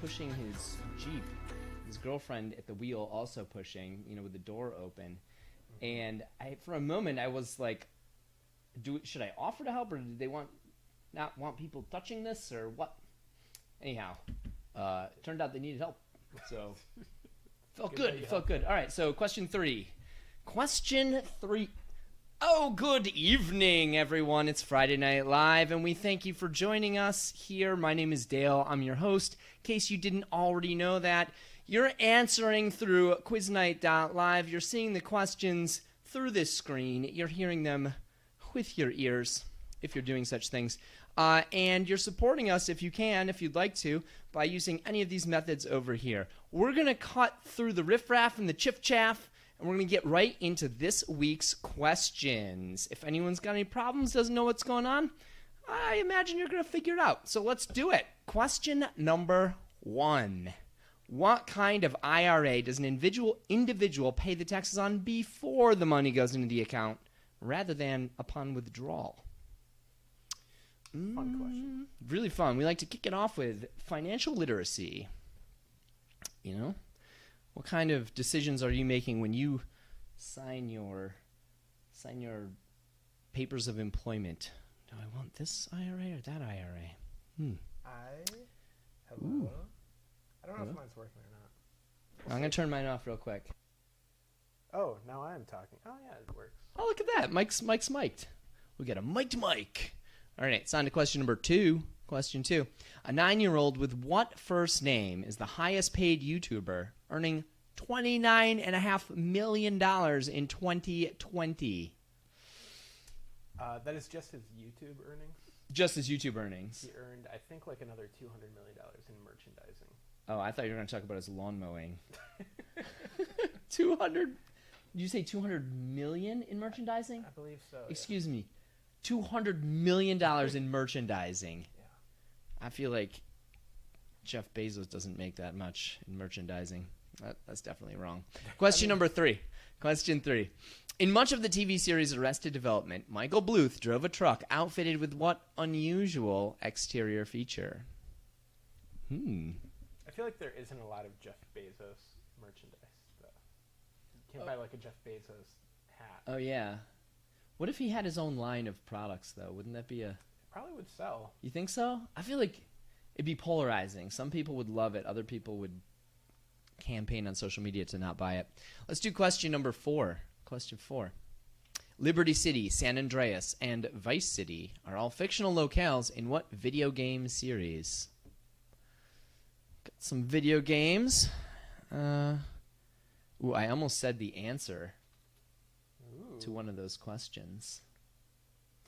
pushing his Jeep, his girlfriend at the wheel also pushing, with the door open. And for a moment, I was like, should I offer to help, or did they not want people touching this, or what? Anyhow, it turned out they needed help. So, felt good. All right, so question 3. Oh, good evening, everyone. It's Friday Night Live, and we thank you for joining us here. My name is Dale. I'm your host. In case you didn't already know that, you're answering through quiznight.live. You're seeing the questions through this screen. You're hearing them with your ears, if you're doing such things. And you're supporting us, if you can, if you'd like to, by using any of these methods over here. We're going to cut through the riffraff and the chiff-chaff, and we're going to get right into this week's questions. If anyone's got any problems, doesn't know what's going on, I imagine you're going to figure it out. So let's do it. Question number 1. What kind of IRA does an individual pay the taxes on before the money goes into the account rather than upon withdrawal? Fun question. Really fun. We like to kick it off with financial literacy. What kind of decisions are you making when you sign your papers of employment? Do I want this IRA or that IRA? Hello? Ooh. I don't know if mine's working or not. I'm going to turn mine off real quick. Oh, now I am talking. Oh, yeah, it works. Oh, look at that. Mike's mic'd. We got a mic'd Mike. All right, it's on to question number 2. Question 2. A 9-year-old with what first name is the highest paid YouTuber, earning $29.5 million in 2020? That is just his YouTube earnings. Just his YouTube earnings. He earned, I think, like another $200 million in merchandising. Oh, I thought you were going to talk about his lawn mowing. 200? Did you say 200 million in merchandising? I believe so. Excuse me. $200 million in merchandising. Yeah. I feel like Jeff Bezos doesn't make that much in merchandising. That's definitely wrong. Question number 3. Question 3. In much of the TV series Arrested Development, Michael Bluth drove a truck outfitted with what unusual exterior feature? I feel like there isn't a lot of Jeff Bezos merchandise, though. You can't buy like a Jeff Bezos hat. Oh, yeah. What if he had his own line of products, though? Wouldn't that be It probably would sell. You think so? I feel like it'd be polarizing. Some people would love it. Other people would campaign on social media to not buy it. Let's do question number 4. Question 4. Liberty City, San Andreas, and Vice City are all fictional locales in what video game series? Got some video games. I almost said the answer to one of those questions.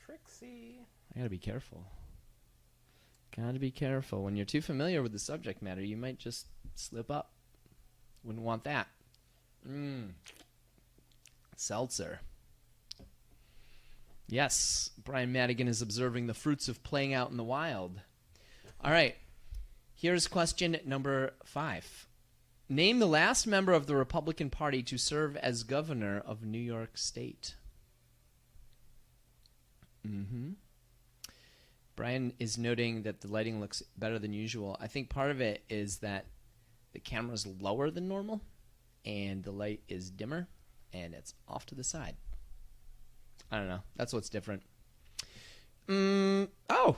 Trixie. I gotta be careful. Gotta be careful. When you're too familiar with the subject matter, you might just slip up. Wouldn't want that. Seltzer. Yes, Brian Madigan is observing the fruits of playing out in the wild. All right. Here's question number 5. Name the last member of the Republican Party to serve as governor of New York State. Brian is noting that the lighting looks better than usual. I think part of it is that the camera's lower than normal, and the light is dimmer, and it's off to the side. I don't know. That's what's different. Oh,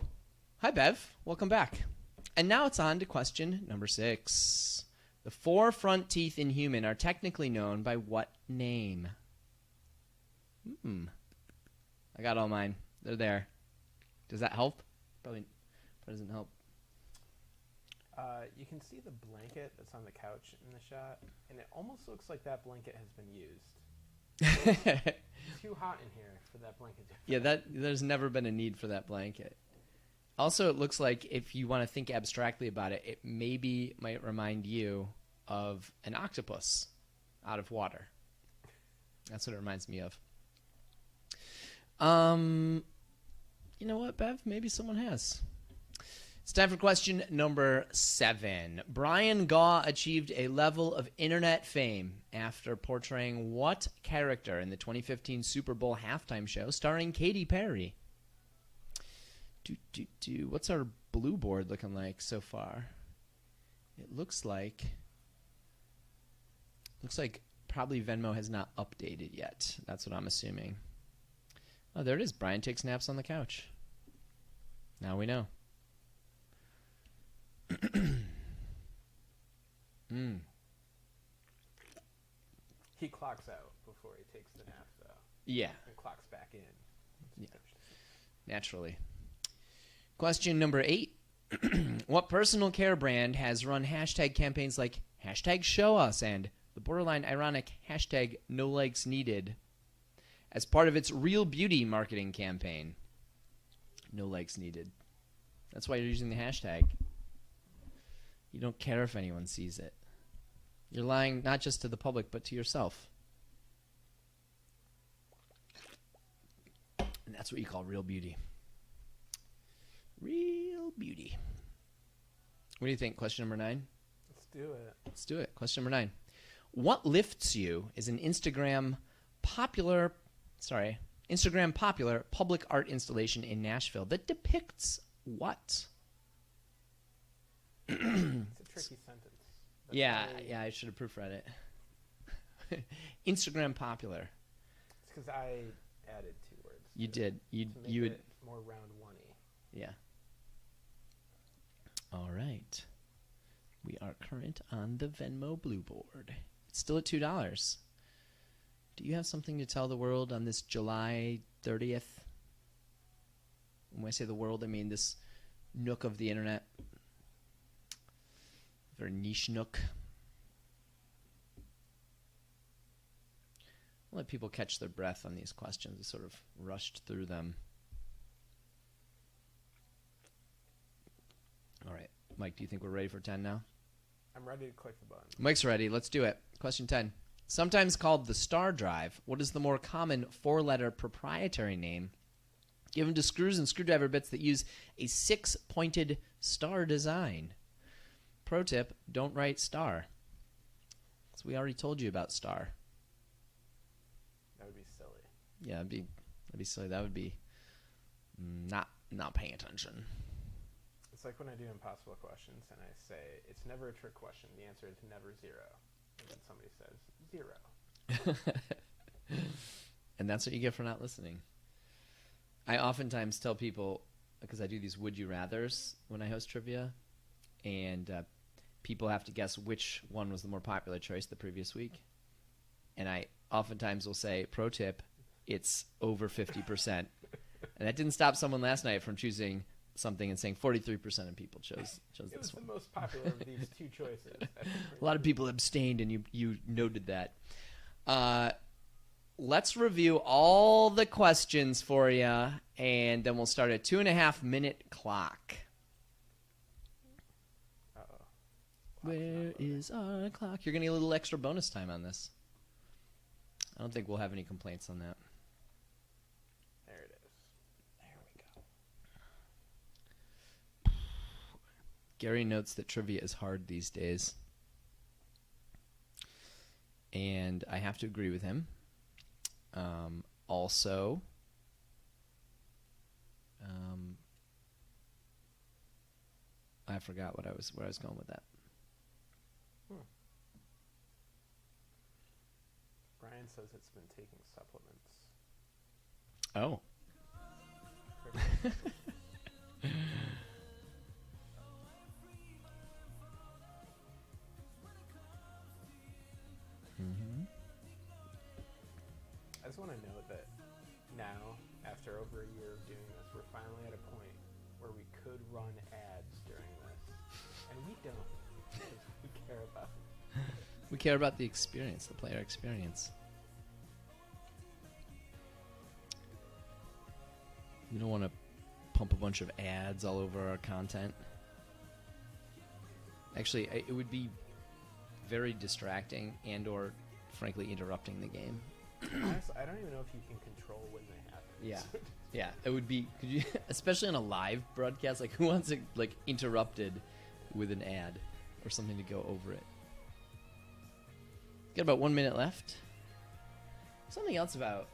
hi, Bev. Welcome back. And now it's on to question number 6. The 4 front teeth in human are technically known by what name? I got all mine. They're there. Does that help? Probably doesn't help. You can see the blanket that's on the couch in the shot, and it almost looks like that blanket has been used. It's too hot in here for that blanket. Yeah, there's never been a need for that blanket. Also, it looks like if you want to think abstractly about it, it might remind you of an octopus out of water. That's what it reminds me of. You know what, Bev? Maybe someone has. It's time for question number 7. Brian Gaw achieved a level of internet fame after portraying what character in the 2015 Super Bowl halftime show starring Katy Perry? What's our blue board looking like so far? It looks like probably Venmo has not updated yet. That's what I'm assuming. Oh, there it is. Brian takes naps on the couch. Now we know. He clocks out before he takes the nap, though. Yeah. And clocks back in. Yeah. Naturally. Question number 8. What personal care brand has run hashtag campaigns like hashtag show us and the borderline ironic hashtag no likes needed as part of its Real Beauty marketing campaign? No likes needed. That's why you're using the hashtag. You don't care if anyone sees it. You're lying not just to the public, but to yourself. And that's what you call real beauty. Real beauty. What do you think? Question number 9? Let's do it. Let's do it. Question number 9. What Lifts You is an Instagram popular public art installation in Nashville that depicts what? It's a tricky sentence. Yeah, I should have proofread it. Instagram popular. It's because I added 2 words. You did. To make You would. it more round one-y. Yeah. All right. We are current on the Venmo Blue Board. It's still at $2. Do you have something to tell the world on this July 30th? When I say the world, I mean this nook of the internet. Very niche nook. I'll let people catch their breath on these questions. We sort of rushed through them. All right. Mike, do you think we're ready for 10 now? I'm ready to click the button. Mike's ready. Let's do it. Question 10. Sometimes called the star drive, what is the more common 4-letter proprietary name given to screws and screwdriver bits that use a 6-pointed star design? Pro tip, don't write star. So we already told you about star. That would be silly. Yeah, that'd be silly. That would be not paying attention. It's like when I do impossible questions and I say, it's never a trick question. The answer is never 0. And then somebody says, 0. And that's what you get for not listening. I oftentimes tell people, because I do these would you rathers when I host trivia, and people have to guess which one was the more popular choice the previous week. And I oftentimes will say, pro tip, it's over 50%. And that didn't stop someone last night from choosing something and saying 43% of people chose It was this one. the most popular of these 2 choices. A lot of people abstained, and you noted that. Let's review all the questions for you, and then we'll start a 2.5-minute clock. Uh-oh. Where is our clock? You're going to get a little extra bonus time on this. I don't think we'll have any complaints on that. There it is. There we go. Gary notes that trivia is hard these days. And I have to agree with him. Also, I forgot where I was going with that. Brian says it's been taking supplements. Oh. I just want to note that now, after over a year of doing this, we're finally at a point where we could run ads during this. And we don't. Because we care about it. We care about the experience, the player experience. We don't want to pump a bunch of ads all over our content. Actually, it would be very distracting and or, frankly, interrupting the game. Honestly, I don't even know if you can control when they happen. Yeah. Yeah, it would be, especially on a live broadcast, like who wants it like interrupted with an ad or something to go over it? Got about 1 minute left. Something else about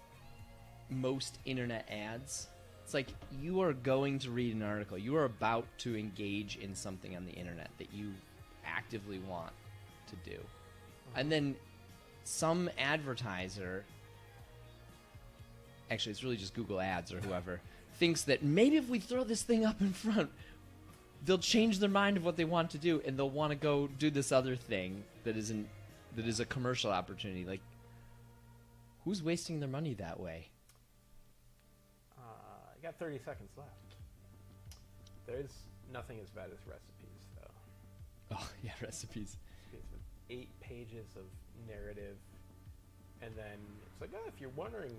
most internet ads. It's like you are going to read an article. You are about to engage in something on the internet that you actively want to do. And then some advertiser, actually it's really just Google Ads or whoever, thinks that maybe if we throw this thing up in front, they'll change their mind of what they want to do, and they'll want to go do this other thing that is a commercial opportunity. Like, who's wasting their money that way? I got 30 seconds left. There's nothing as bad as recipes, though. Oh, yeah, recipes. It's with 8 pages of narrative, and then it's like, oh, if you're wondering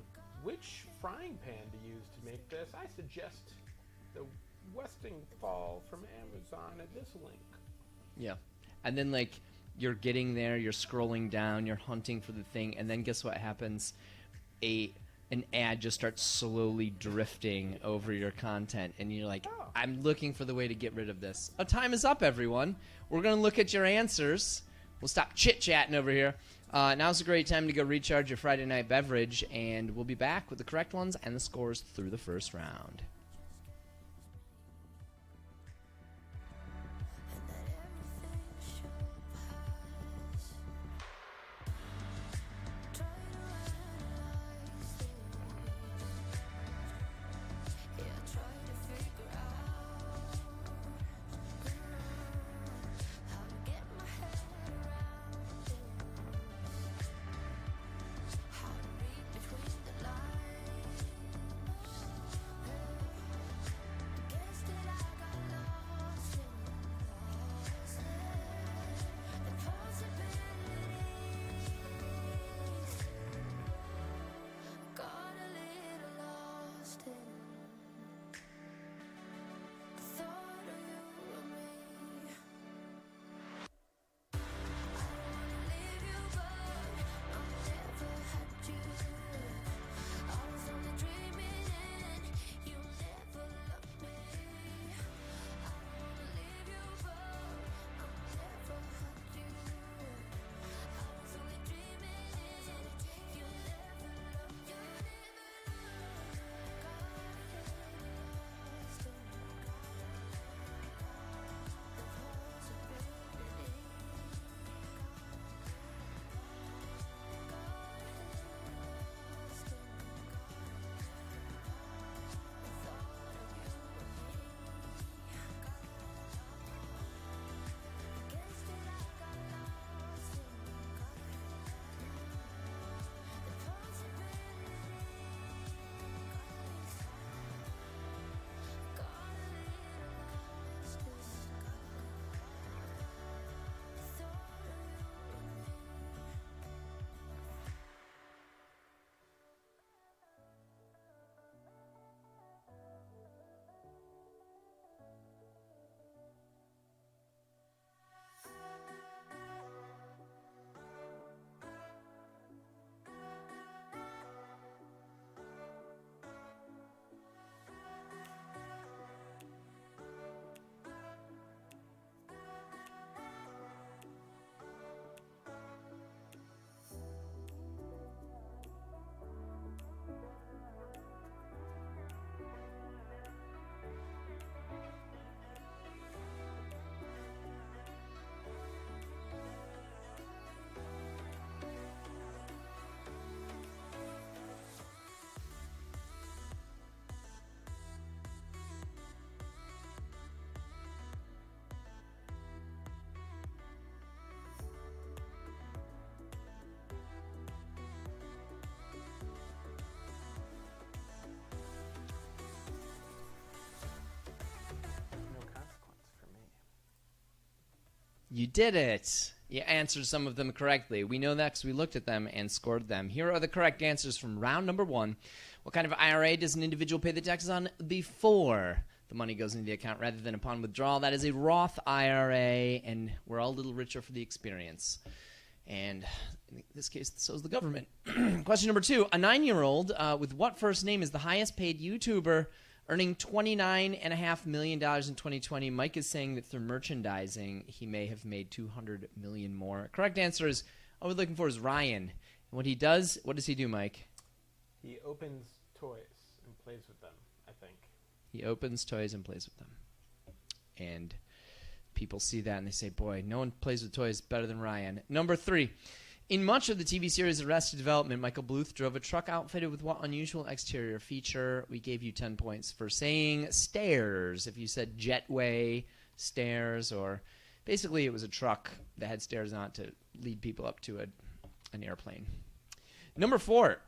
which frying pan to use to make this, I suggest the Westinghouse from Amazon at this link. Yeah. And then, like, you're getting there, you're scrolling down, you're hunting for the thing, and then guess what happens? An ad just starts slowly drifting over your content, and you're like, I'm looking for the way to get rid of this. Oh, time is up, everyone. We're going to look at your answers. We'll stop chit-chatting over here. Now's a great time to go recharge your Friday night beverage, and we'll be back with the correct ones and the scores through the first round. You did it. You answered some of them correctly. We know that because we looked at them and scored them. Here are the correct answers from round number 1. What kind of IRA does an individual pay the taxes on before the money goes into the account rather than upon withdrawal? That is a Roth IRA, and we're all a little richer for the experience. And in this case, so is the government. Question number 2. A 9-year-old with what first name is the highest paid YouTuber, earning $29.5 million in 2020. Mike is saying that through merchandising, he may have made $200 million more. Correct answer is, all we're looking for is Ryan. And what he does, what does he do, Mike? He opens toys and plays with them, I think. He opens toys and plays with them. And people see that and they say, boy, no one plays with toys better than Ryan. Number 3. In much of the TV series Arrested Development, Michael Bluth drove a truck outfitted with what unusual exterior feature? We gave you 10 points for saying stairs. If you said jetway, stairs, or basically it was a truck that had stairs on it to lead people up to an airplane. Number 4,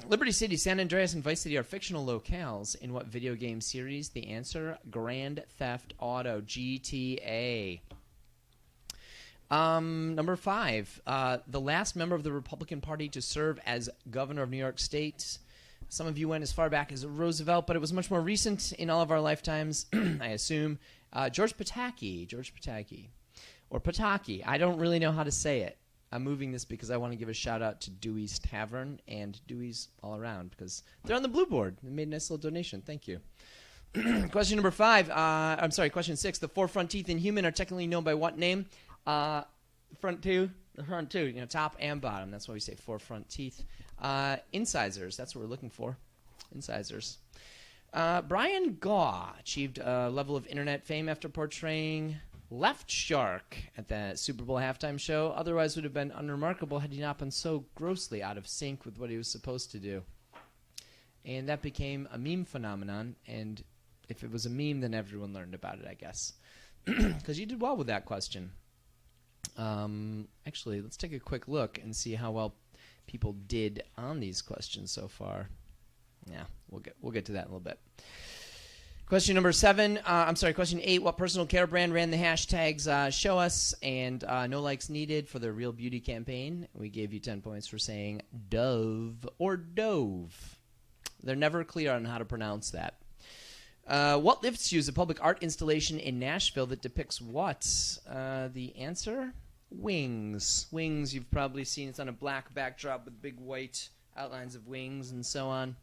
Liberty City, San Andreas, and Vice City are fictional locales. In what video game series? The answer, Grand Theft Auto, GTA. Number 5, the last member of the Republican Party to serve as governor of New York State. Some of you went as far back as Roosevelt, but it was much more recent in all of our lifetimes, I assume. George Pataki, or Pataki. I don't really know how to say it. I'm moving this because I want to give a shout out to Dewey's Tavern and Dewey's all around because they're on the blue board. They made a nice little donation. Thank you. Question 6. The 4 front teeth in human are technically known by what name? Front two, top and bottom. That's why we say 4 front teeth. Incisors, that's what we're looking for. Incisors. Brian Gaw achieved a level of internet fame after portraying Left Shark at the Super Bowl halftime show. Otherwise would have been unremarkable had he not been so grossly out of sync with what he was supposed to do. And that became a meme phenomenon, and if it was a meme, then everyone learned about it, I guess. Because you did well with that question. Actually, let's take a quick look and see how well people did on these questions so far. Yeah, we'll get to that in a little bit. Question 8. What personal care brand ran the hashtags show us and no likes needed for their Real Beauty campaign? We gave you 10 points for saying Dove or Dove. They're never clear on how to pronounce that. What lifts use a public art installation in Nashville that depicts what? The answer? Wings. Wings, you've probably seen. It's on a black backdrop with big white outlines of wings and so on.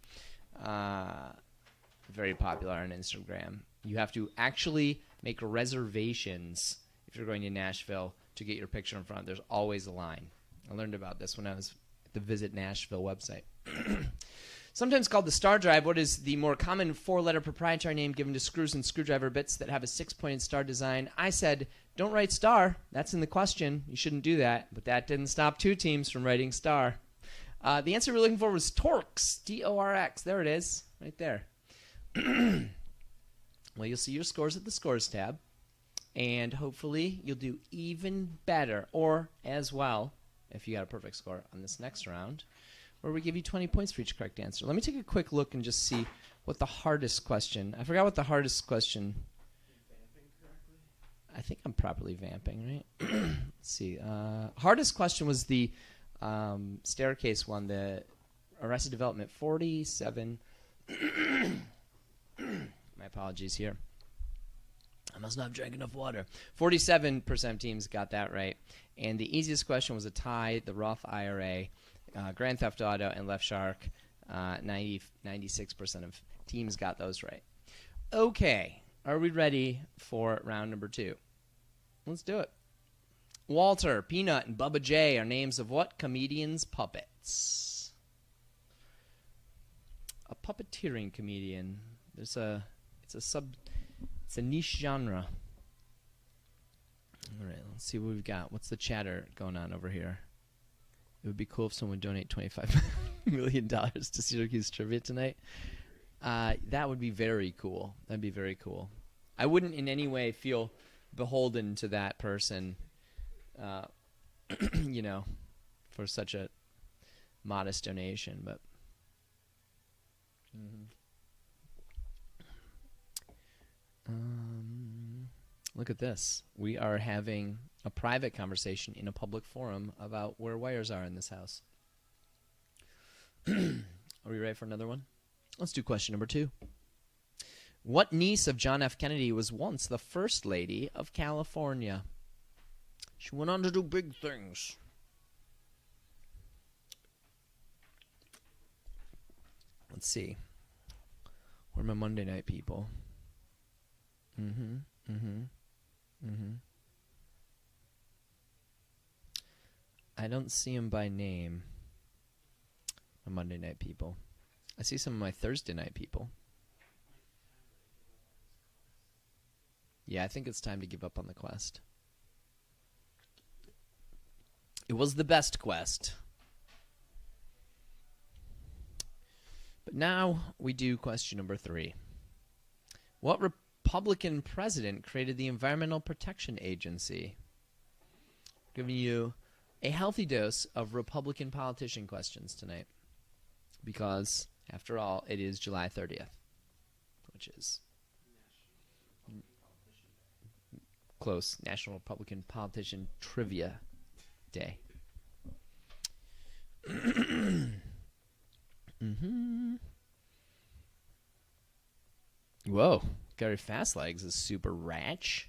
Very popular on Instagram. You have to actually make reservations if you're going to Nashville to get your picture in front. There's always a line. I learned about this when I was at the Visit Nashville website. Sometimes called the star drive, what is the more common 4-letter proprietary name given to screws and screwdriver bits that have a 6-pointed star design? I said, don't write star. That's in the question. You shouldn't do that. But that didn't stop 2 teams from writing star. The answer we're looking for was Torx. T-O-R-X. There it is. Right there. Well, you'll see your scores at the Scores tab. And hopefully you'll do even better or as well if you got a perfect score on this next round, where we give you 20 points for each correct answer. Let me take a quick look and just see what the hardest question... I forgot what the hardest question... I think I'm properly vamping, right? Let's see. Hardest question was the staircase one, the Arrested Development 47. My apologies here. I must not have drank enough water. 47% teams got that right. And the easiest question was a tie, the Roth IRA, Grand Theft Auto, and Left Shark. 96% of teams got those right. Okay. Are we ready for round number 2? Let's do it. Walter, Peanut, and Bubba J are names of what comedian's puppets? A puppeteering comedian. It's a niche genre. All right, let's see what we've got. What's the chatter going on over here? It would be cool if someone would donate $25 million to Syracuse Trivia tonight. That would be very cool. That'd be very cool. I wouldn't in any way feel beholden to that person, for such a modest donation. But look at this. We are having a private conversation in a public forum about where wires are in this house. Are we ready for another one? Let's do question number 2. What niece of John F. Kennedy was once the First Lady of California? She went on to do big things. Let's see. Where are my Monday night people? I don't see them by name. My Monday night people. I see some of my Thursday night people. Yeah, I think it's time to give up on the quest. It was the best quest. But now we do question number 3. What Republican president created the Environmental Protection Agency? Giving you a healthy dose of Republican politician questions tonight. Because, after all, it is July 30th, which is close. National Republican Politician Trivia Day. Whoa, Gary Fastlegs is super ratch.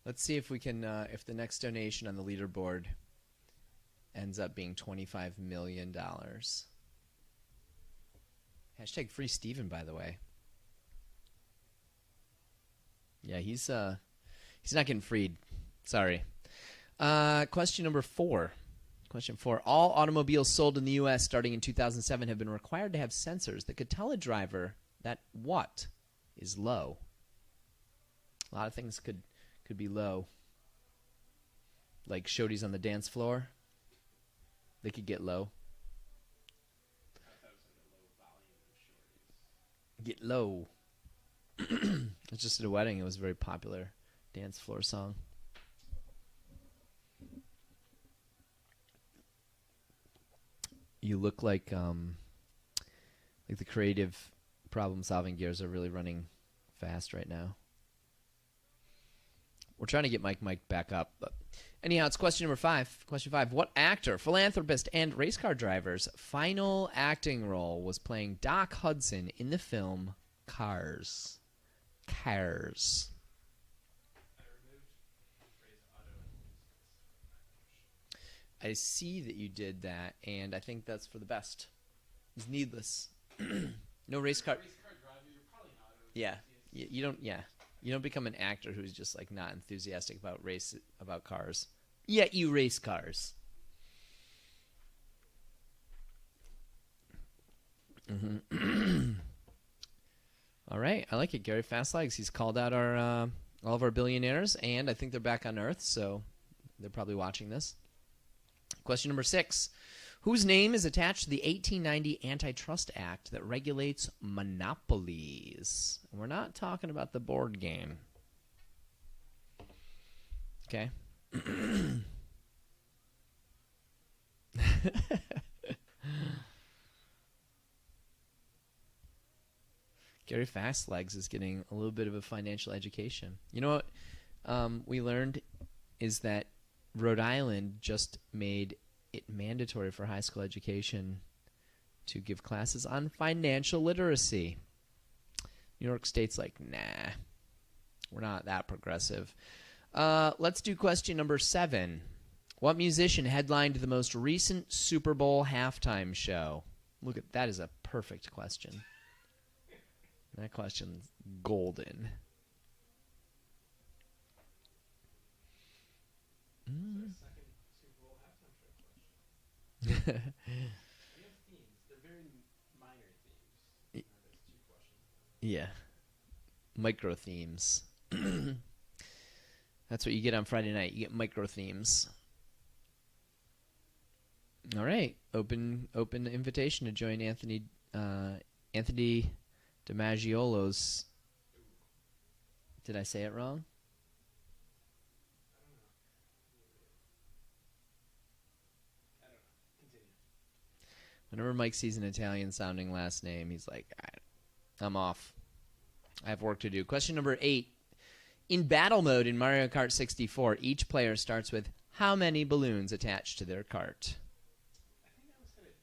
Let's see if we can, if the next donation on the leaderboard ends up being $25 million. Hashtag free Steven, by the way. Yeah, he's not getting freed. Sorry. Question number 4. Question 4. All automobiles sold in the U.S. starting in 2007 have been required to have sensors that could tell a driver that what is low. A lot of things could be low. Like shorties on the dance floor. They could get low. Get low. I was just at a wedding. It was a very popular dance floor song. You look like the creative problem-solving gears are really running fast right now. We're trying to get Mike back up. But anyhow, it's question number 5. Question 5. What actor, philanthropist, and race car driver's final acting role was playing Doc Hudson in the film Cars? Cars. I see that you did that, and I think that's for the best. It's needless. No race car. Yeah, you don't. Yeah, you don't become an actor who's just like not enthusiastic about cars. Yet you race cars. All right, I like it. Gary Fastlegs. He's called out our all of our billionaires, and I think they're back on Earth, so they're probably watching this. Question number 6. Whose name is attached to the 1890 Antitrust Act that regulates monopolies? We're not talking about the board game. Okay. Gary Fastlegs is getting a little bit of a financial education. You know what we learned is that Rhode Island just made it mandatory for high school education to give classes on financial literacy. New York State's like, nah, we're not that progressive. Let's do question number 7. What musician headlined the most recent Super Bowl halftime show? Look at that is a perfect question. That question's golden. We have themes. They're very minor themes. There's 2 questions. Yeah. Micro themes. That's what you get on Friday night. You get micro themes. All right. Open invitation to join Anthony DiMaggiolo's. Did I say it wrong? Whenever Mike sees an Italian-sounding last name, he's like, I'm off. I have work to do. Question number 8. In battle mode in Mario Kart 64, each player starts with how many balloons attached to their cart? I think that was said at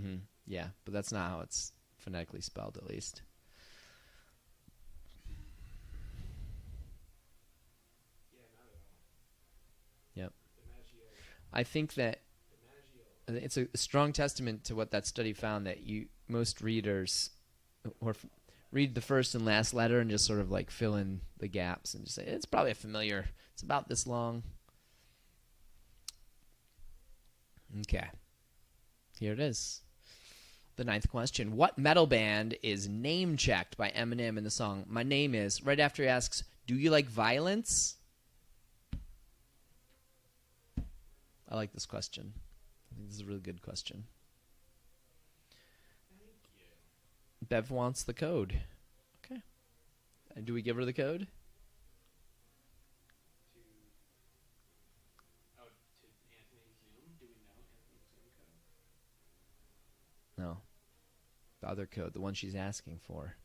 DiMaglio. Yeah, but that's not how it's phonetically spelled, at least. Yeah, not at all. Yep. DiMaggio. I think that it's a strong testament to what that study found that most readers read the first and last letter and just sort of like fill in the gaps and just say it's probably a familiar. It's about this long. Okay. Here it is. The ninth question. What metal band is name-checked by Eminem in the song My Name Is? Right after he asks, do you like violence? I like this question. I think this is a really good question. Thank you. Bev wants the code. Okay. And do we give her the code? To Anthony's Zoom? Do we know Anthony's Zoom code? No. The other code, the one she's asking for.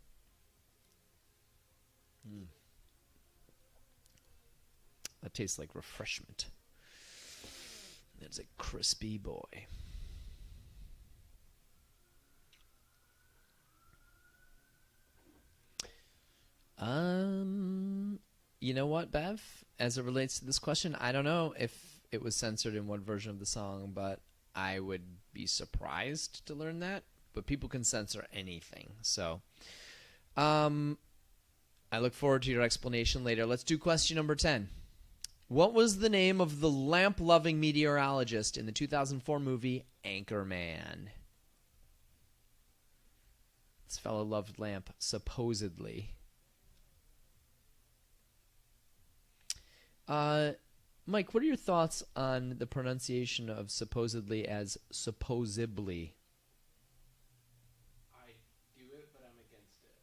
That tastes like refreshment. It's a crispy boy. You know what, Bev? As it relates to this question, I don't know if it was censored in what version of the song, but I would be surprised to learn that. But people can censor anything. So, I look forward to your explanation later. Let's do question number 10. What was the name of the lamp-loving meteorologist in the 2004 movie Anchorman? This fellow loved lamp, supposedly. Mike, what are your thoughts on the pronunciation of supposedly as supposably? I do it, but I'm against it.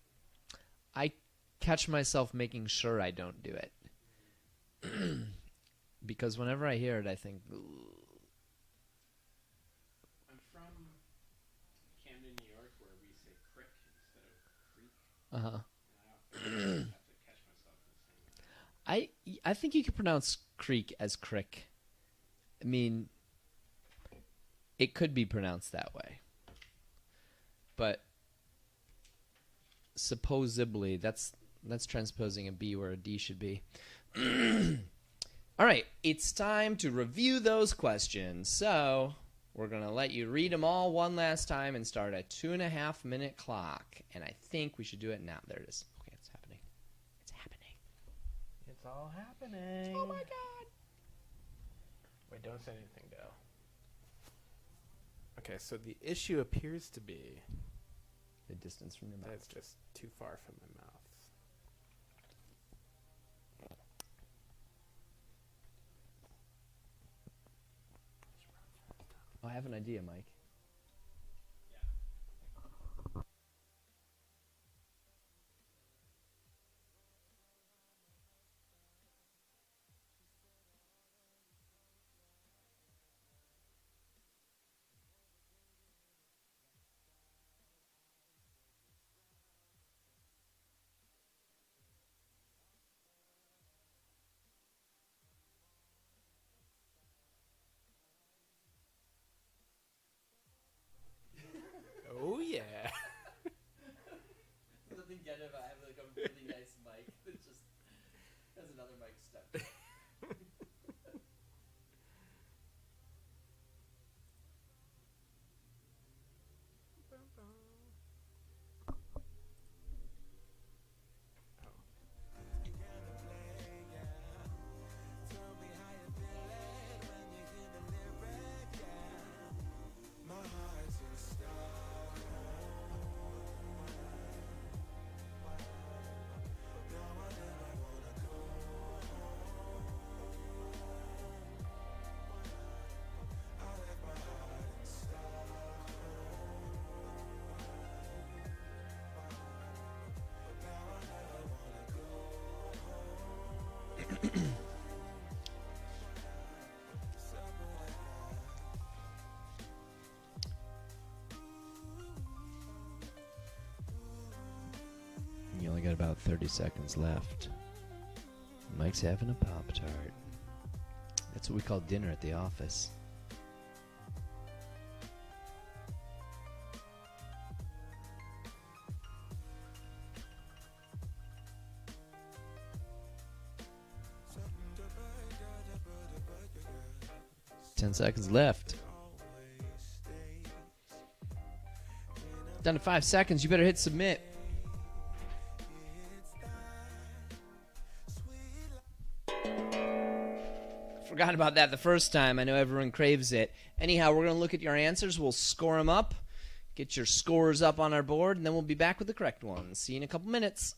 I catch myself making sure I don't do it. Because whenever I hear it, I think, "Ugh." I'm from Camden, New York, where we say crick instead of creek. Uh-huh. And I often have to catch myself from saying that. I think you could pronounce creek as crick. I mean, it could be pronounced that way. But supposedly, that's transposing a B where a D should be. All right, it's time to review those questions. So we're going to let you read them all one last time and start a 2.5-minute clock. And I think we should do it now. There it is. Okay, it's happening. It's happening. It's all happening. Oh, my God. Wait, don't say anything, Dale. Okay, so the issue appears to be The distance from your mouth. that it's just too far from my mouth. Oh, I have an idea, Mike. Oh, yeah. Nothing get if I have like a really nice mic that just has another mic stuck. You only got about 30 seconds left. Mike's having a Pop-Tart. That's what we call dinner at the office. Ten seconds left. Down to 5 seconds. You better hit submit. Forgot about that the first time. I know everyone craves it. Anyhow, we're going to look at your answers. We'll score them up, get your scores up on our board, and then we'll be back with the correct ones. See you in a couple minutes.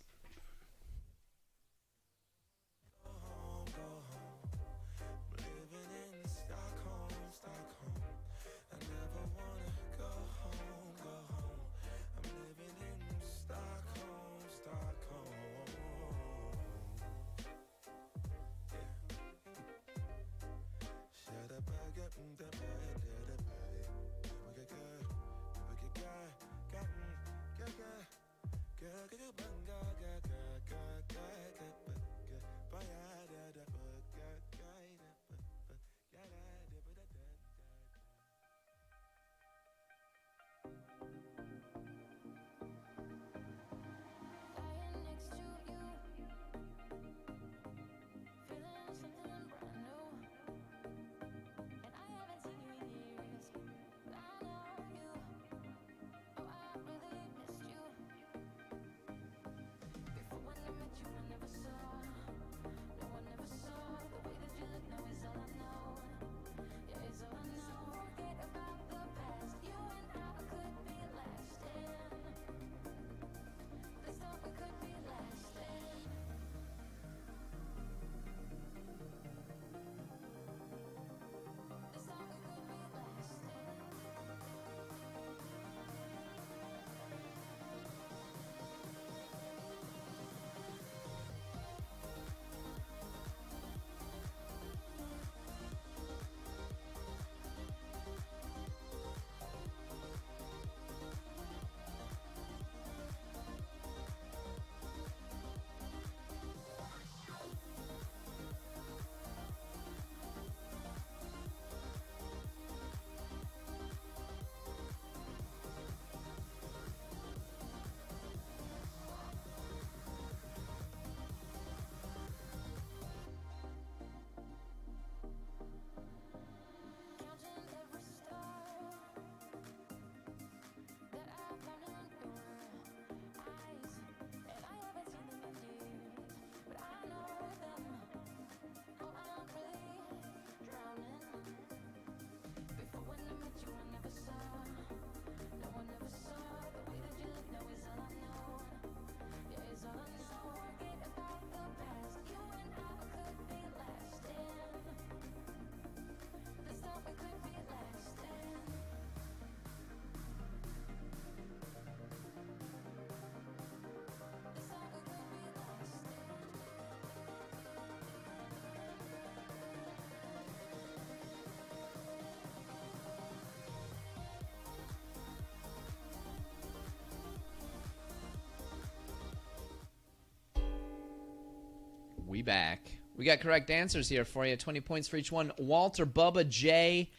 We back. We got correct answers here for you. 20 points for each one. Walter, Bubba, Jay,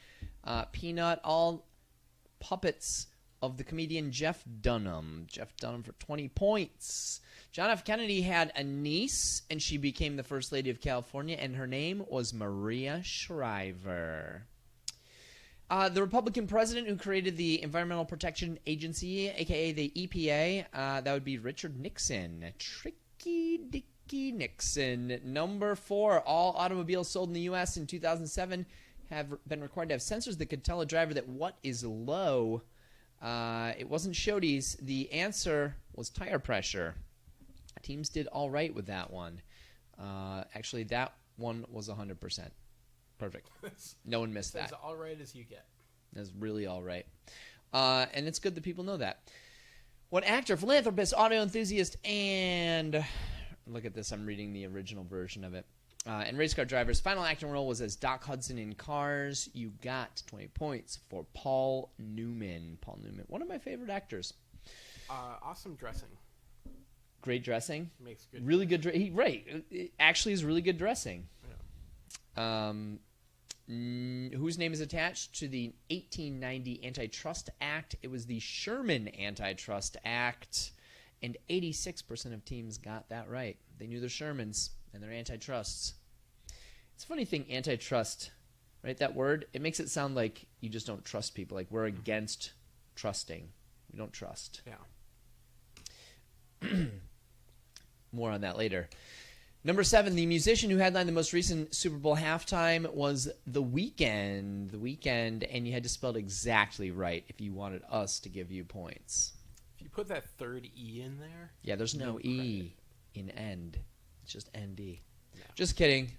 Peanut, all puppets of the comedian Jeff Dunham. Jeff Dunham for 20 points. John F. Kennedy had a niece, and she became the First Lady of California, and her name was Maria Shriver. The Republican president who created the Environmental Protection Agency, a.k.a. the EPA, that would be Richard Nixon. Tricky Dicky Nixon. Number 4, all automobiles sold in the U.S. in 2007 have been required to have sensors that could tell a driver that what is low. It wasn't Shodies. The answer was tire pressure. Teams did all right with that one. Actually, that one was 100%. Perfect. No one missed that. As all right as you get. That's really all right. And it's good that people know that. What actor, philanthropist, auto enthusiast, and... Look at this. I'm reading the original version of it. And race car driver's final acting role was as Doc Hudson in Cars. You got 20 points for Paul Newman. Paul Newman, one of my favorite actors. Awesome dressing. Great dressing. Makes good. Really good. Actually, is really good dressing. Yeah. Whose name is attached to the 1890 Antitrust Act? It was the Sherman Antitrust Act. And 86% of teams got that right. They knew their Shermans and their antitrusts. It's a funny thing, antitrust, right? That word, it makes it sound like you just don't trust people. Like we're against trusting. We don't trust. Yeah. More on that later. Number 7, the musician who headlined the most recent Super Bowl halftime was The Weeknd. The Weeknd, and you had to spell it exactly right if you wanted us to give you points. If you put that third E in there... Yeah, there's no credit. E in end. It's just ND. No. Just kidding.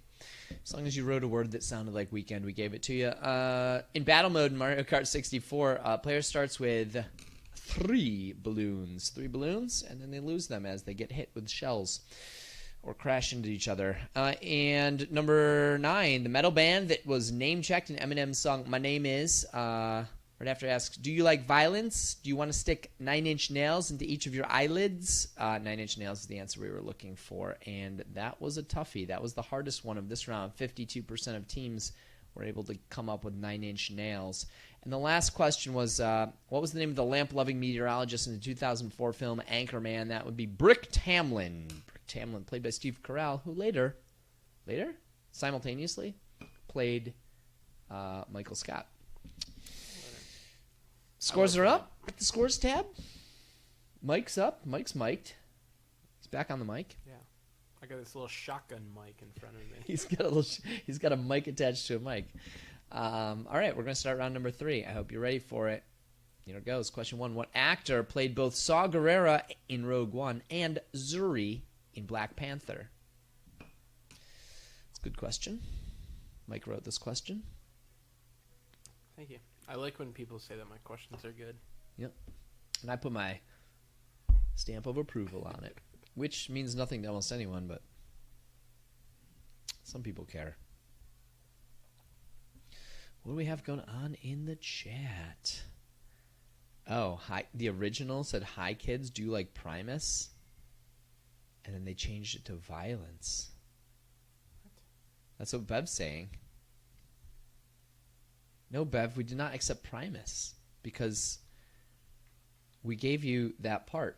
As long as you wrote a word that sounded like Weekend, we gave it to you. In battle mode in Mario Kart 64, player starts with 3 balloons. 3 balloons, and then they lose them as they get hit with shells or crash into each other. And number 9, the metal band that was name-checked in Eminem's song My Name Is. Right after asks, do you like violence? Do you want to stick 9-inch nails into each of your eyelids? 9-inch nails is the answer we were looking for, and that was a toughie. That was the hardest one of this round. 52% of teams were able to come up with 9-inch nails. And the last question was, what was the name of the lamp-loving meteorologist in the 2004 film Anchorman? That would be Brick Tamland. Brick Tamland, played by Steve Carell, who later, simultaneously, played Michael Scott. Scores are up at the scores tab. Mike's up. Mike's mic'd. He's back on the mic. Yeah. I got this little shotgun mic in front of me. He's got a mic attached to a mic. All right, we're going to start round number 3. I hope you're ready for it. Here it goes. Question 1. What actor played both Saw Gerrera in Rogue One and Zuri in Black Panther? It's a good question. Mike wrote this question. Thank you. I like when people say that my questions are good. Yep. And I put my stamp of approval on it, which means nothing to almost anyone, but some people care. What do we have going on in the chat? Oh, hi. The original said, hi, kids, do you like Primus? And then they changed it to violence. What? That's what Bev's saying. No, Bev, we did not accept Primus because we gave you that part.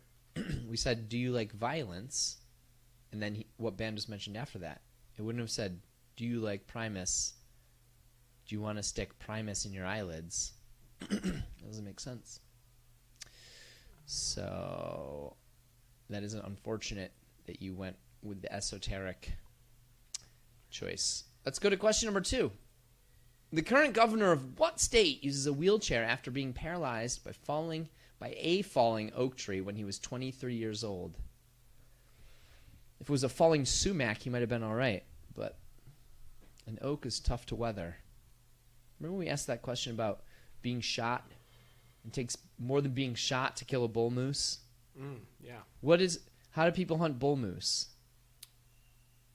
We said, do you like violence? And then what band was mentioned after that? It wouldn't have said, do you like Primus? Do you want to stick Primus in your eyelids? That doesn't make sense. So that is unfortunate that you went with the esoteric choice. Let's go to question number 2. The current governor of what state uses a wheelchair after being paralyzed by a falling oak tree when he was 23 years old? If it was a falling sumac, he might have been all right, but an oak is tough to weather. Remember when we asked that question about being shot? It takes more than being shot to kill a bull moose. Yeah. How do people hunt bull moose?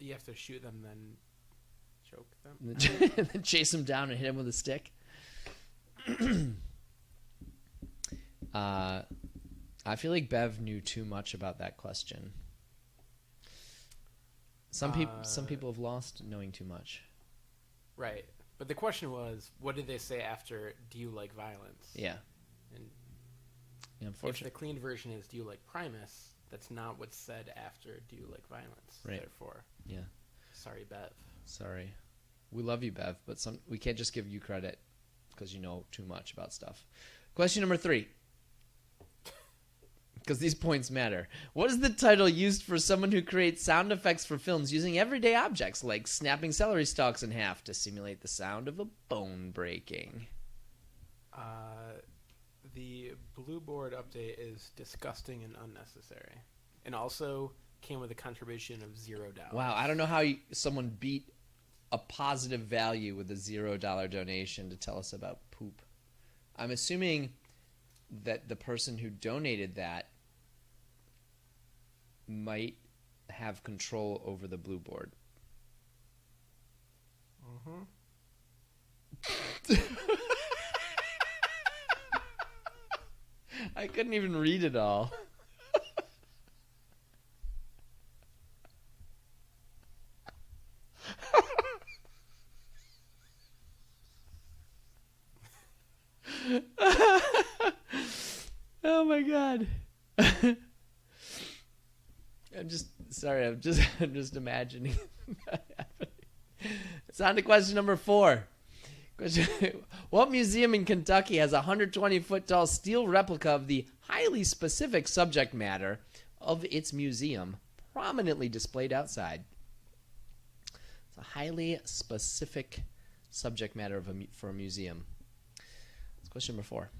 You have to shoot them, then choke them. And then chase him down and hit him with a stick. I feel like Bev knew too much about that question. Some people have lost knowing too much. Right. But the question was, what did they say after, do you like violence? Yeah. And Yeah, if unfortunately. the clean version is, do you like Primus, that's not what's said after, do you like violence? Right. Therefore, Yeah. sorry, Bev. Sorry. We love you, Bev, but we can't just give you credit because you know too much about stuff. Question number 3. Because these points matter. What is the title used for someone who creates sound effects for films using everyday objects like snapping celery stalks in half to simulate the sound of a bone breaking? The Blue Board update is disgusting and unnecessary. And also came with a contribution of $0. Wow, I don't know how someone beat a positive value with a $0 donation to tell us about poop. I'm assuming that the person who donated that might have control over the Blue Board. I couldn't even read it all. Oh my god. I'm just imagining that happening. It's on to question number 4. What museum in Kentucky has a 120-foot tall steel replica of the highly specific subject matter of its museum prominently displayed outside? a highly specific subject matter for a museum. That's question number 4.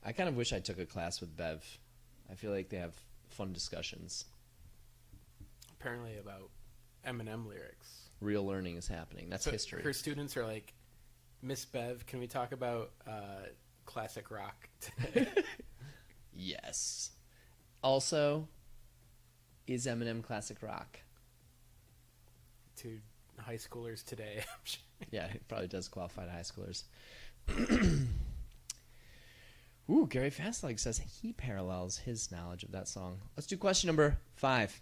I kind of wish I took a class with Bev. I feel like they have fun discussions. Apparently about Eminem lyrics. Real learning is happening. That's history. Her students are like, Miss Bev, can we talk about classic rock today? Yes. Also, is Eminem classic rock? To high schoolers today, I'm sure. Yeah, it probably does qualify to high schoolers. Ooh, Gary Fastleg says he parallels his knowledge of that song. Let's do question number 5.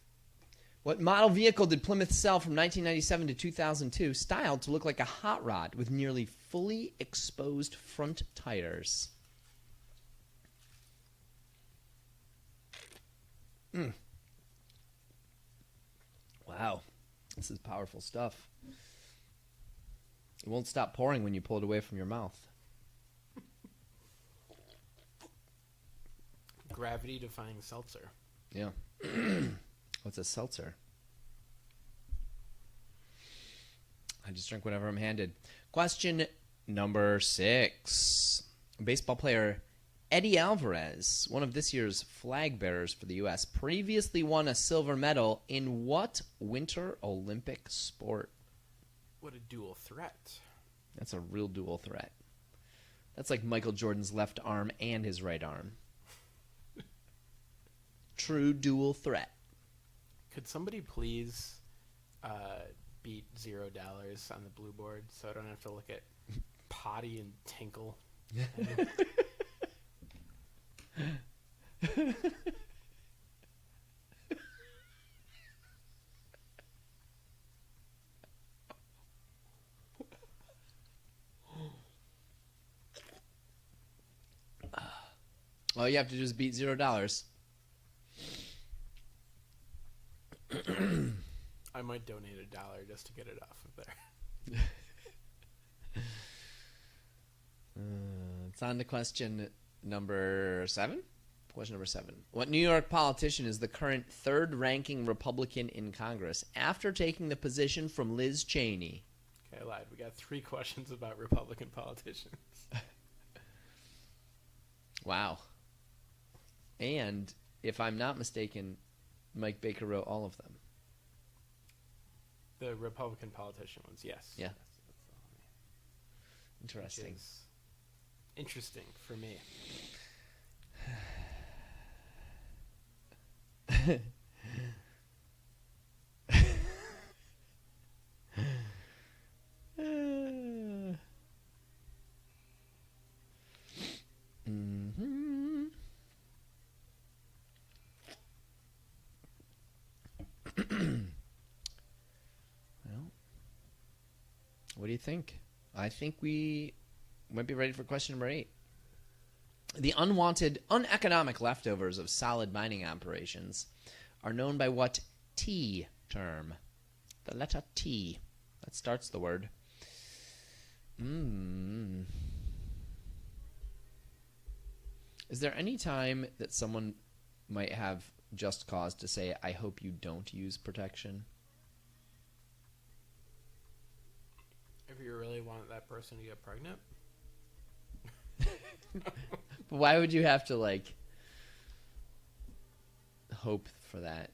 What model vehicle did Plymouth sell from 1997 to 2002 styled to look like a hot rod with nearly fully exposed front tires? Wow. This is powerful stuff. It won't stop pouring when you pull it away from your mouth. Gravity-defying seltzer. Yeah. What's a seltzer? I just drink whatever I'm handed. Question number 6. Baseball player Eddie Alvarez, one of this year's flag bearers for the U.S., previously won a silver medal in what Winter Olympic sport? What a dual threat. That's a real dual threat. That's like Michael Jordan's left arm and his right arm. True dual threat. Could somebody please beat $0 on the blue board so I don't have to look at Potty and Tinkle? All you have to do is beat $0. I might donate $1 just to get it off of there. It's on to question number 7. Question number 7. What New York politician is the current third-ranking Republican in Congress after taking the position from Liz Cheney? Okay, I lied. We got 3 questions about Republican politicians. Wow. And if I'm not mistaken, Mike Baker wrote all of them. The Republican politician ones, yes. Yeah. Yes, Interesting. which is interesting for me. Well, what do you think? I think we might be ready for question number 8. The unwanted, uneconomic leftovers of solid mining operations are known by what T term? The letter T. That starts the word. Is there any time that someone might have just cause to say, I hope you don't use protection? If you really want that person to get pregnant? Why would you have to, like, hope for that?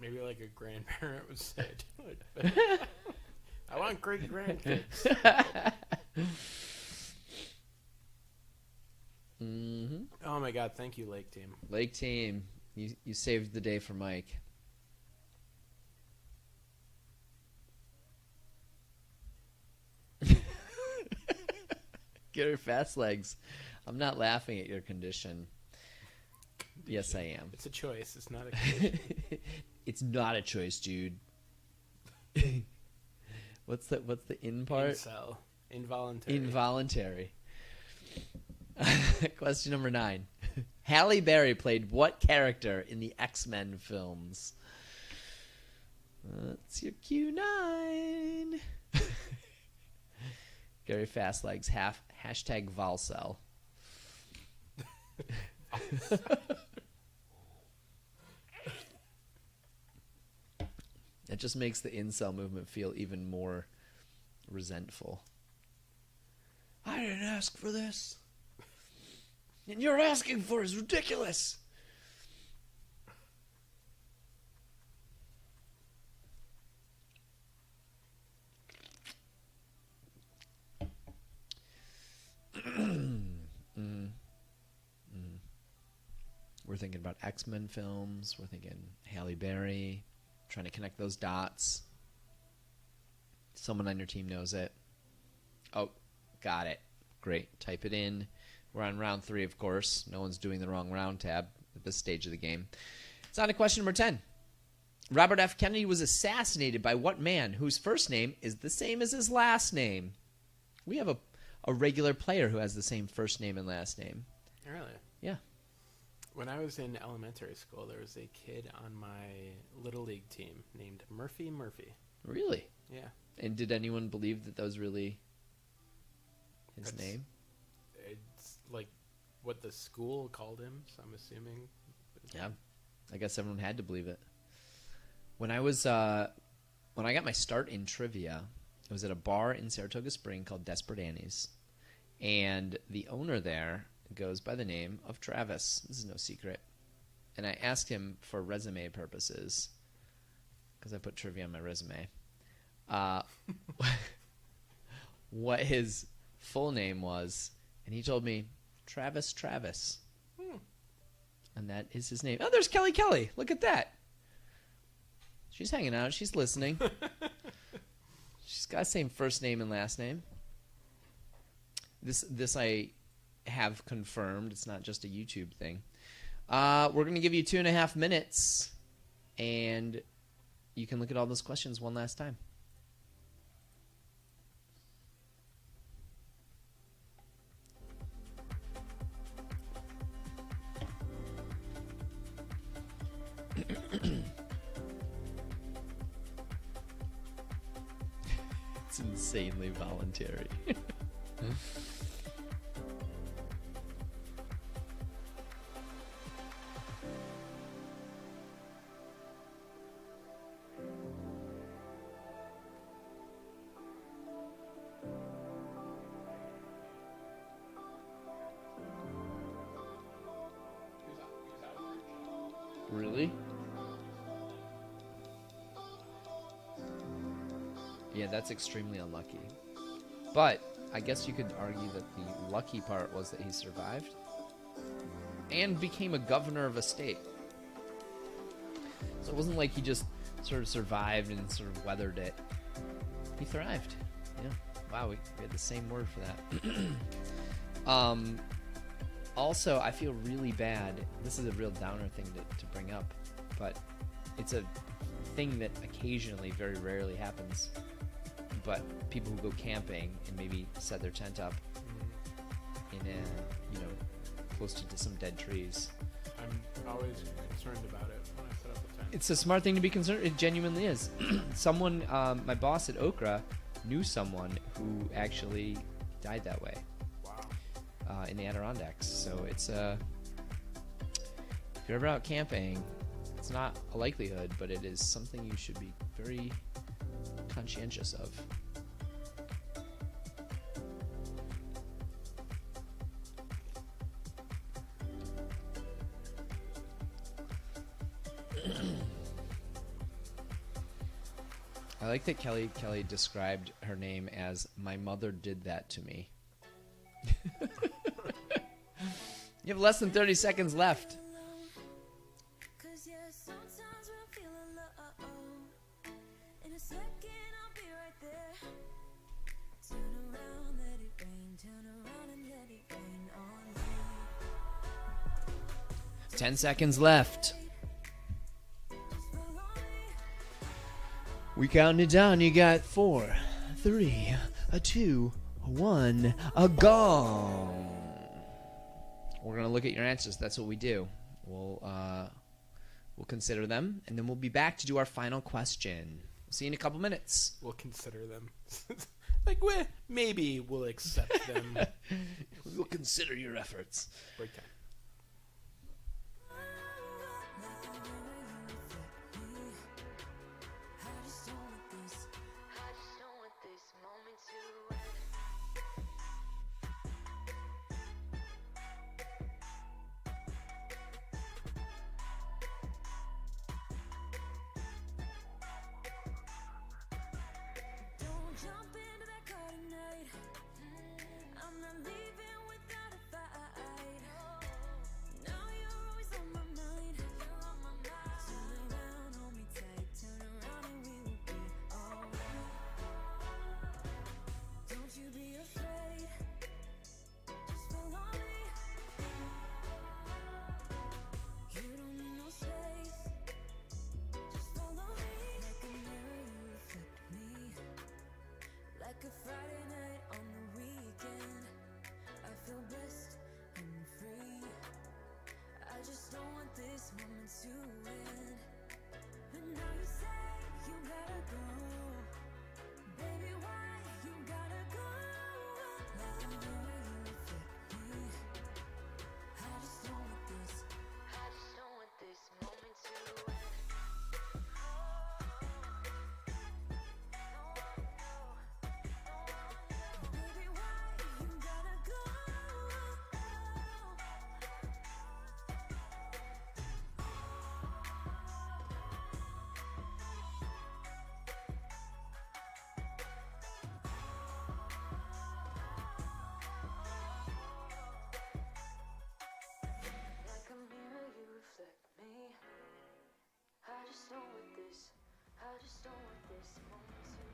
Maybe like a grandparent would say it. I want great grandkids. Oh my God! Thank you, Lake Team. Lake Team, you saved the day for Mike. Get her fast legs. I'm not laughing at your condition. Yes, I am. It's a choice. It's not a condition. It's not a choice, dude. What's the in part? Incel. Involuntary. Involuntary. Question number 9. Halle Berry played what character in the X-Men films? That's your Q9. Gary Fastlegs, hashtag Valcel. It just makes the incel movement feel even more resentful. I didn't ask for this. And you're asking for is ridiculous. We're thinking about X-Men films. We're thinking Halle Berry, trying to connect those dots. Someone on your team knows it. Oh, got it. Great. Type it in. We're on round 3, of course. No one's doing the wrong round tab at this stage of the game. It's on to question number 10. Robert F. Kennedy was assassinated by what man whose first name is the same as his last name? We have a regular player who has the same first name and last name. Really? Yeah. When I was in elementary school, there was a kid on my Little League team named Murphy Murphy. Really? Yeah. And did anyone believe that was really his name? It's like what the school called him, so I'm assuming. Yeah. I guess everyone had to believe it. When I got my start in trivia, it was at a bar in Saratoga Springs called Desperate Annie's. And the owner there goes by the name of Travis. This is no secret. And I asked him for resume purposes, because I put trivia on my resume, what his full name was. And he told me, Travis. And that is his name. Oh, there's Kelly. Look at that. She's hanging out. She's listening. She's got the same first name and last name. This I have confirmed. It's not just a YouTube thing. We're going to give you 2.5 minutes, and you can look at all those questions one last time. It's insanely voluntary. Really? Yeah, that's extremely unlucky. But I guess you could argue that the lucky part was that he survived and became a governor of a state. So it wasn't like he just sort of survived and sort of weathered it. He thrived. Yeah. Wow, we had the same word for that. Also, I feel really bad. This is a real downer thing to bring up, but it's a thing that occasionally, very rarely happens. But people who go camping and maybe set their tent up in close to some dead trees. I'm always concerned about it when I set up a tent. It's a smart thing to be concerned. It genuinely is. Someone, my boss at Okra, knew someone who actually died that way. Wow. In the Adirondacks. So it's if you're ever out camping, it's not a likelihood, but it is something you should be very conscientious of. I like that Kelly described her name as "my mother did that to me." You have less than 30 seconds left. In a second, I'll be right there. Turn around, let it rain. Turn around and let it rain on me. 10 seconds left. We counting it down. You got 4, 3, 2, 1. A gong. We're gonna look at your answers. That's what we do. We'll consider them, and then we'll be back to do our final question. We'll see you in a couple minutes. We'll consider them. Maybe we'll accept them. We'll consider your efforts. Break time. go? Baby, why you gotta go? Like a mirror, you reflect me. I just don't want this. I just don't want this moment to end. Baby, why you gotta go? Like a mirror, you reflect me. I just don't want this. I just don't want this moment to end.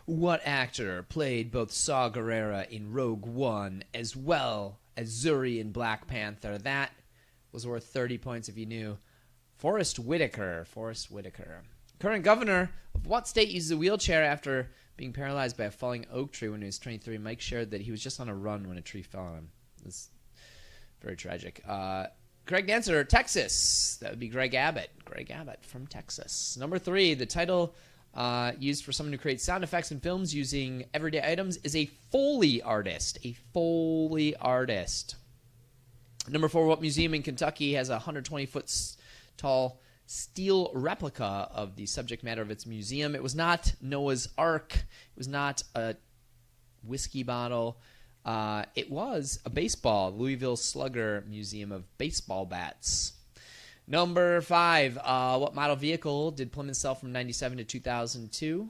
What actor played both Saw Gerrera in Rogue One as well as Zuri in Black Panther? That was worth 30 points if you knew. Forrest Whitaker. Forrest Whitaker. Current governor of what state uses a wheelchair after being paralyzed by a falling oak tree when he was 23? Mike shared that he was just on a run when a tree fell on him. It's very tragic. Correct answer, Texas. That would be Greg Abbott. Greg Abbott from Texas. Number 3, the title used for someone who creates sound effects in films using everyday items is a Foley artist. A Foley artist. Number 4, what museum in Kentucky has a 120-foot tall steel replica of the subject matter of its museum? It was not Noah's Ark. It was not a whiskey bottle. It was a baseball, Louisville Slugger Museum of Baseball Bats. Number 5, what model vehicle did Plymouth sell from 97 to 2002?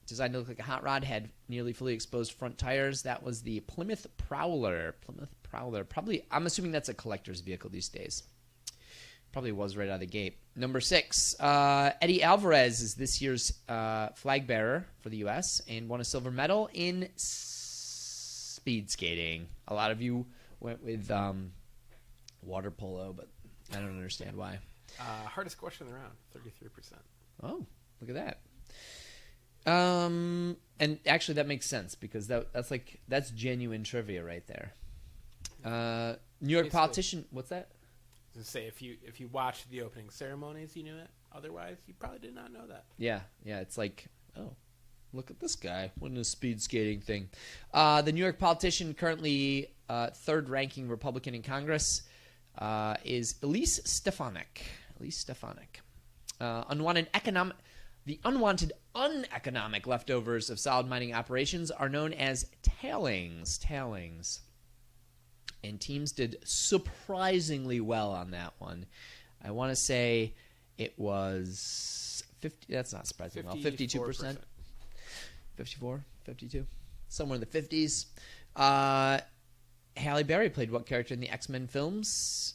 Designed to look like a hot rod, had nearly fully exposed front tires. That was the Plymouth Prowler. Plymouth Prowler. Probably, I'm assuming that's a collector's vehicle these days. Probably was right out of the gate. Number 6, Eddie Alvarez is this year's flag bearer for the U.S. and won a silver medal in speed skating. A lot of you went with water polo, but I don't understand why. Hardest question of the round, 33%. Oh, look at that. And actually, that makes sense because that's genuine trivia right there. New York Basically. politician. What's that? To say if you watched the opening ceremonies, you knew it. Otherwise, you probably did not know that. Yeah. It's like, oh, look at this guy winning a speed skating thing. The New York politician, currently third-ranking Republican in Congress, is Elise Stefanik. The unwanted uneconomic leftovers of solid mining operations are known as tailings. And teams did surprisingly well on that one. I want to say it was 50. That's not surprising. Well, 52%. 54, 52, somewhere in the 50s. Halle Berry played what character in the X-Men films?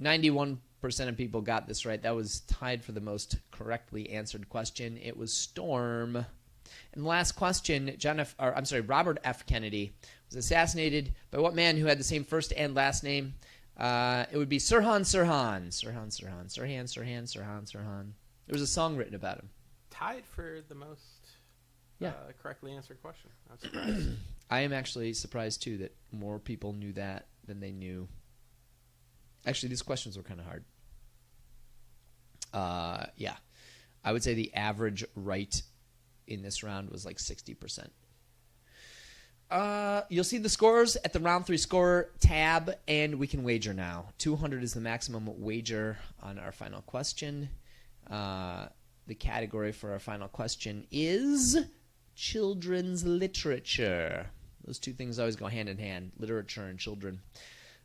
91% of people got this right. That was tied for the most correctly answered question. It was Storm. And the last question, Robert F. Kennedy was assassinated by what man who had the same first and last name? It would be Sirhan Sirhan. There was a song written about him. Tied for the most Yeah. correctly answered question. I'm surprised. I am actually surprised, too, that more people knew that than they knew. Actually, these questions were kind of hard. Yeah. I would say the average right in this round was like 60%. You'll see the scores at the round 3 score tab, and we can wager now. 200 is the maximum wager on our final question. The category for our final question is children's literature. Those two things always go hand in hand, literature and children.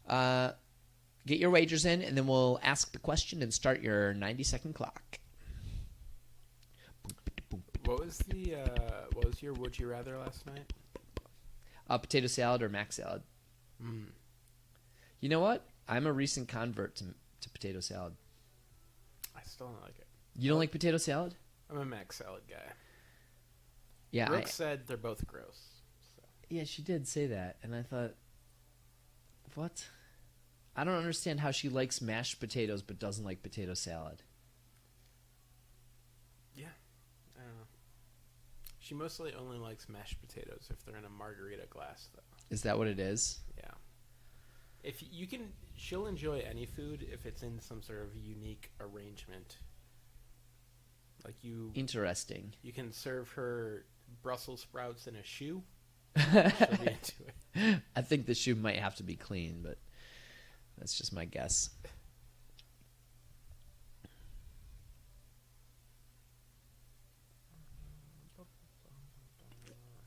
Get your wagers in, and then we'll ask the question and start your 90-second clock. What was your would you rather last night? Potato salad or mac salad. You know what? I'm a recent convert to potato salad. I still don't like it. You don't like potato salad? I'm a mac salad guy. Yeah. Brooke said they're both gross. So. Yeah, she did say that, and I thought, what? I don't understand how she likes mashed potatoes but doesn't like potato salad. Yeah, I don't know. She mostly only likes mashed potatoes if they're in a margarita glass, though. Is that what it is? Yeah. If you can, she'll enjoy any food if it's in some sort of unique arrangement. Like Interesting. You can serve her Brussels sprouts in a shoe. She'll be into it. I think the shoe might have to be clean, but that's just my guess.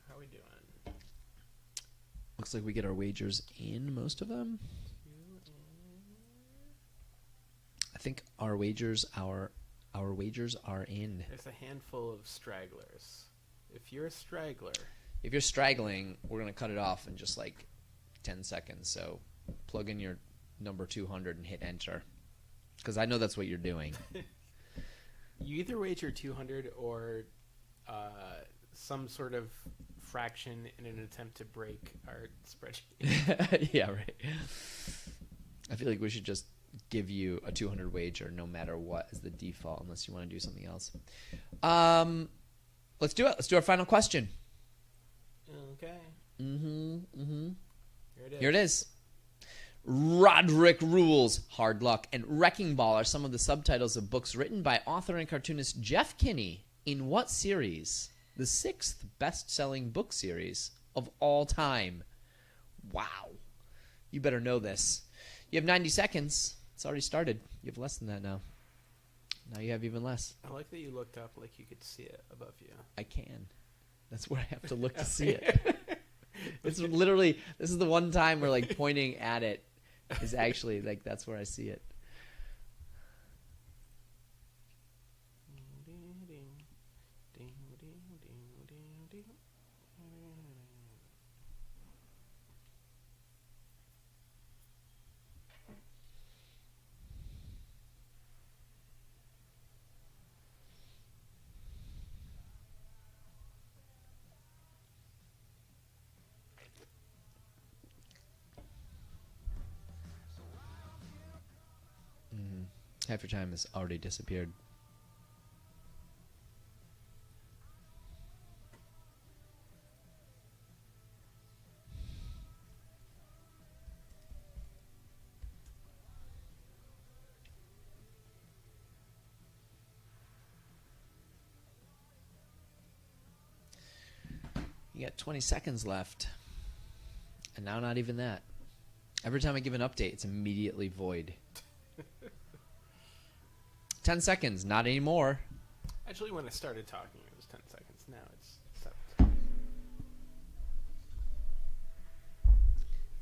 How we doing? Looks like we get our wagers in, most of them. I think our wagers are in. There's a handful of stragglers. If you're a straggler, If you're straggling, we're going to cut it off in just like 10 seconds. So plug in your number 200 and hit enter. Because I know that's what you're doing. you either wager 200 or some sort of fraction in an attempt to break our spreadsheet. Yeah, right. I feel like we should just give you a 200 wager no matter what as the default, unless you want to do something else. Let's do it. Let's do our final question. Okay. Here it is. Roderick Rules, Hard Luck, and Wrecking Ball are some of the subtitles of books written by author and cartoonist Jeff Kinney. In what series? The 6th best-selling book series of all time. Wow. You better know this. You have 90 seconds. It's already started. You have less than that now. Now you have even less. I like that you looked up like you could see it above you. I can. That's where I have to look to see it. It's literally, this is the one time where like pointing at it is actually like, that's where I see it. Half your time has already disappeared. You got 20 seconds left. And now not even that. Every time I give an update, it's immediately void. 10 seconds, not anymore. Actually, when I started talking, it was 10 seconds. Now it's 7.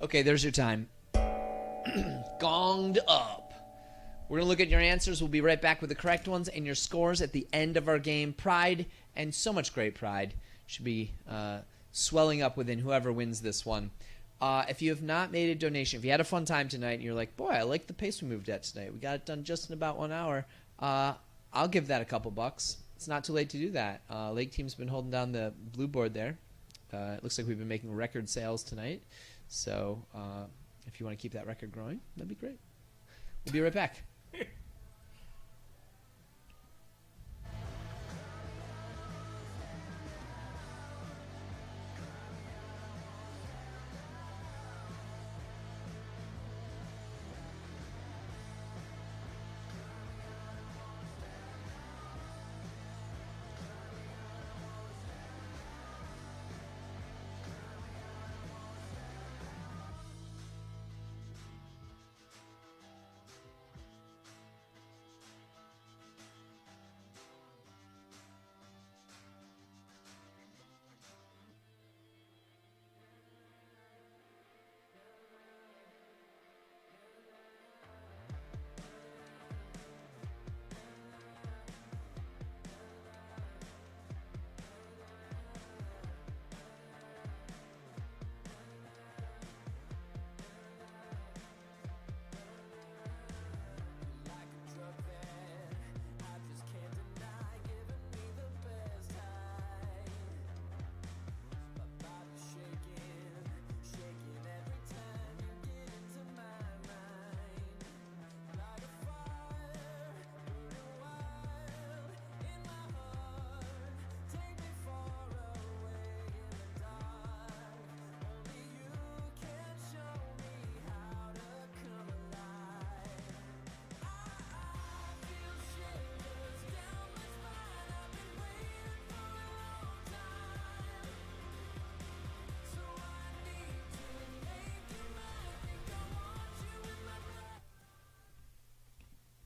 Okay, there's your time. Gonged up. We're going to look at your answers. We'll be right back with the correct ones and your scores at the end of our game. Pride, and so much great pride, should be swelling up within whoever wins this one. If you have not made a donation, if you had a fun time tonight and you're like, boy, I like the pace we moved at tonight. We got it done just in about 1 hour. I'll give that a couple bucks. It's not too late to do that. Lake Team's been holding down the blue board there. It looks like we've been making record sales tonight. So if you want to keep that record growing, that'd be great. We'll be right back.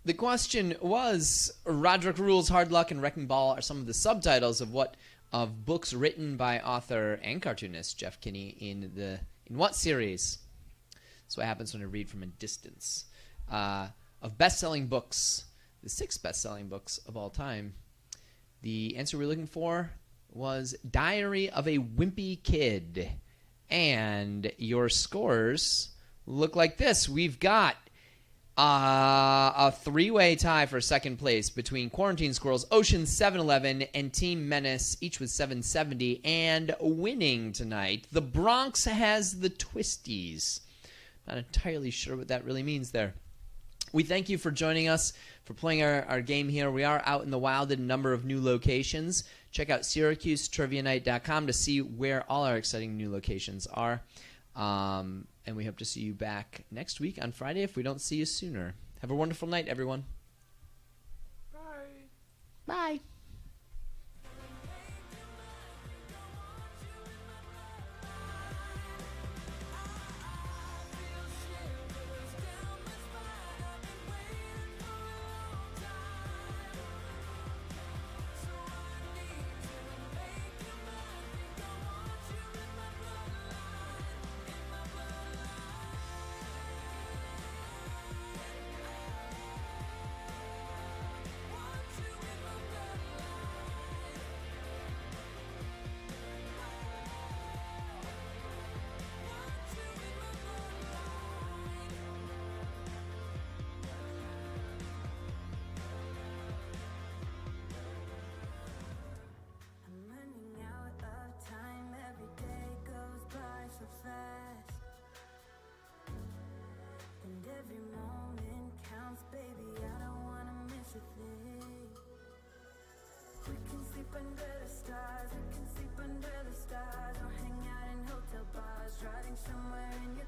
The question was, Roderick Rules, Hard Luck, and Wrecking Ball are some of the subtitles of books written by author and cartoonist Jeff Kinney in what series? That's what happens when I read from a distance. Of best-selling books, the 6 best-selling books of all time, the answer we're looking for was Diary of a Wimpy Kid. And your scores look like this. We've got a 3-way tie for second place between Quarantine Squirrels, Ocean 711, and Team Menace, each with 770. And winning tonight, the Bronx has the Twisties. Not entirely sure what that really means there. We thank you for joining us, for playing our game here. We are out in the wild in a number of new locations. Check out SyracuseTriviaNight.com to see where all our exciting new locations are. And we hope to see you back next week on Friday if we don't see you sooner. Have a wonderful night, everyone. Bye. Bye. I'm running out of time, every day goes by so fast. And every moment counts, baby, I don't wanna miss a thing. We can sleep under the stars, we can sleep under the stars, or hang out in hotel bars, riding somewhere in your